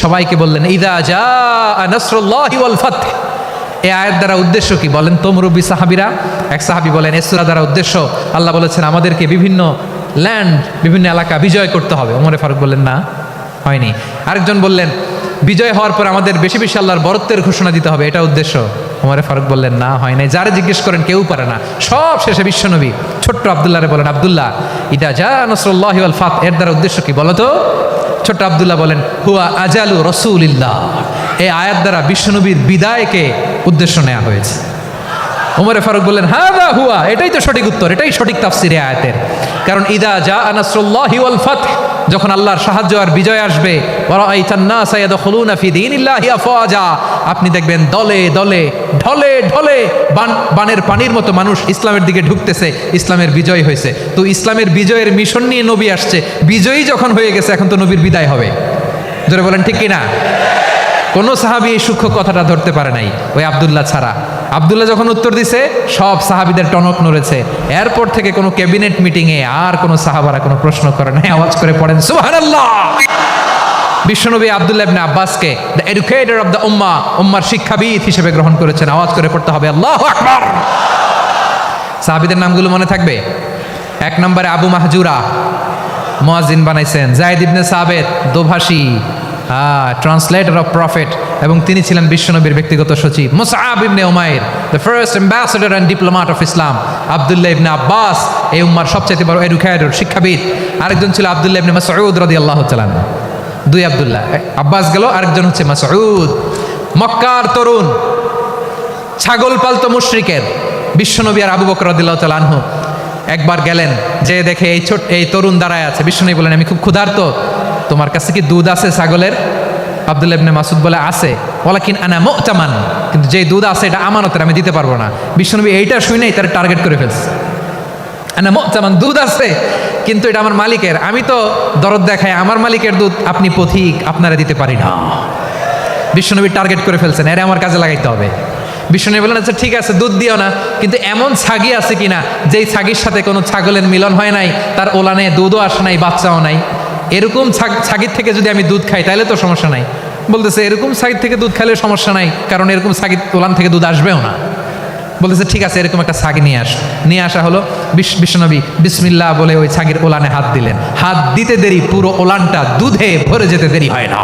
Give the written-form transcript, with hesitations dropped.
সবাইকে বললেন ইদা জাআ নাসরুল্লাহি ওয়াল ফাতহ। এই আয়াত দ্বারা উদ্দেশ্য কি বলেন তো মুরব্বী সাহাবীরা? এক সাহাবী বলেন এই সূরা দ্বারা উদ্দেশ্য আল্লাহ বলেছেন আমাদেরকে বিভিন্ন ল্যান্ড, বিভিন্ন এলাকা বিজয় করতে হবে। ওমরে ফারুক বললেন না, হয়নি। আরেকজন বললেন বিজয় হওয়ার পর আমাদের বেশি বেশি আল্লাহর বরত্বের ঘোষণা দিতে হবে, এটা উদ্দেশ্য। ওমরে ফারুক বললেন না, হয় নাই। যারা জিজ্ঞেস করেন কেউ পারে না। সব শেষে বিশ্বনবী ছোট্ট আব্দুল্লাহরে বলেন আব্দুল্লাহ ইদা জাআ নাসরুল্লাহি ওয়াল ফাতহ এর দ্বারা উদ্দেশ্য কি বলো তো? ছোট্ট আব্দুল্লাহ বলেন হুয়া আজালু রাসূলিল্লাহ। এই আয়াত দ্বারা বিশ্বনবীর বিদায়কে উদ্দেশ্য নেওয়া হয়েছে। ওমরে ফারুক বললেন হাদা হুয়া, এটাই তো সঠিক উত্তর, এটাই সঠিক তাফসীর এই আয়াতের। কারণ ইদা জাআ নাসরুল্লাহি ওয়াল ফাতহ, যখন আল্লাহর সাহায্য আর বিজয় আসবে, ওয়া রাআইতান নাসা ইয়াদখুলুনা ফি দীনিল্লাহি আফওয়াজা, আপনি দেখবেন দলে দলে ঢলে ঢলে বানের পানির মতো মানুষ ইসলামের দিকে ঢুকতেছে। ইসলামের বিজয় হয়েছে। তো ইসলামের বিজয়ের মিশন নিয়ে নবী আসছে, বিজয়ী যখন হয়ে গেছে এখন তো নবীর বিদায় হবে। জোরে বলেন ঠিক কিনা? কোনো সাহাবী এই সূক্ষ্ম কথাটা ধরতে পারে নাই, ওই আব্দুল্লাহ ছাড়া। আব্দুল্লাহ যখন উত্তর দিছে সব সাহাবীদের টনক নড়েছে। এরপর থেকে কোনো ক্যাবিনেট মিটিংয়ে আর কোনো সাহাবারা কোনো প্রশ্ন করে নাই, আওয়াজ করে পড়েন সুবহানাল্লাহ। বিশ্বনবী আব্দুল্লাহ ইবনে আব্বাসকে দ্য এডুকেটর অফ দ্য উম্মাহ, উম্মার শিক্ষাবিদ হিসেবে গ্রহণ করেছেন। আওয়াজ করে পড়তে হবে আল্লাহু আকবার। সাহাবীদের নামগুলো মনে থাকবে? এক নম্বরে আবু মাহজুরা, মুয়াজ্জিন বানাইছেন। যায়েদ ইবনে সাবিত, দোভাষী, ট্রান্সলেটর অফ প্রফেট, এবং তিনি ছিলেন বিশ্বনবীর ব্যক্তিগত সচিব। Musab ibn Umair, the first ambassador and diplomat of Islam. Abdullah ibn Abbas, এই উম্মার সবচেয়ে বড় এডুকেটর, শিক্ষাবিদ। আরেকজন ছিল আব্দুল্লাহ ইবনে মাসউদ রাদিয়াল্লাহু তাআলা আনহু। দুই আব্দুল্লাহ, আব্বাস গেল, আরেকজন হচ্ছে মাসউদ। মক্কার তরুণ, ছাগল পালতো মুশরিকের বিশ্বনবী আর আবু বকর রাদিয়াল্লাহু তাআলা আনহু একবার গেলেন, যে দেখে এই তরুণ দাঁড়ায় আছে। বিশ্বনবী বলেন আমি খুব ক্ষুধার্ত, তোমার কাছে কি দুধ আছে ছাগলের? আব্দুল্লাহ ইবনে মাসউদ বলে আছে। ওয়ালাকিন আনা মুতামান, কিন্তু যে দুধ আছে এটা আমানতের, আমি দিতে পারবো না। বিশ্বনবী এইটা শুনেই তার টার্গেট করে ফেলছে। আনা মুতামান, দুধ আছে কিন্তু এটা আমার মালিকের, আমি তো দরদ দেখাই, আমার মালিকের দুধ আপনি পথিক, আপনারা দিতে পারি না। বিশ্বনবী টার্গেট করে ফেলছেন, এর আমার কাজে লাগাইতে হবে। বিশ্বনবী বলেন আচ্ছা ঠিক আছে দুধ দিও না, কিন্তু এমন ছাগি আছে কিনা যেই ছাগির সাথে কোনো ছাগলের মিলন হয় নাই, তার ওলানে দুধও আসে নাই, বাচ্চাও নাই, এরকম ছাগির থেকে যদি আমি দুধ খাই তাহলে তো সমস্যা নাই। বলতেছে এরকম ছাগির থেকে দুধ খাইলে সমস্যা নাই, কারণ এরকম ছাগির ওলান থেকে দুধ আসবেও না। বলতেছে ঠিক আছে এরকম একটা ছাগি নিয়ে আসা হলো। বিশ্বনবী বিসমিল্লাহ বলে ওই ছাগির ওলানে হাত দিলেন। হাত দিতে দেরি পুরো ওলানটা দুধে ভরে যেতে দেরি হয় না।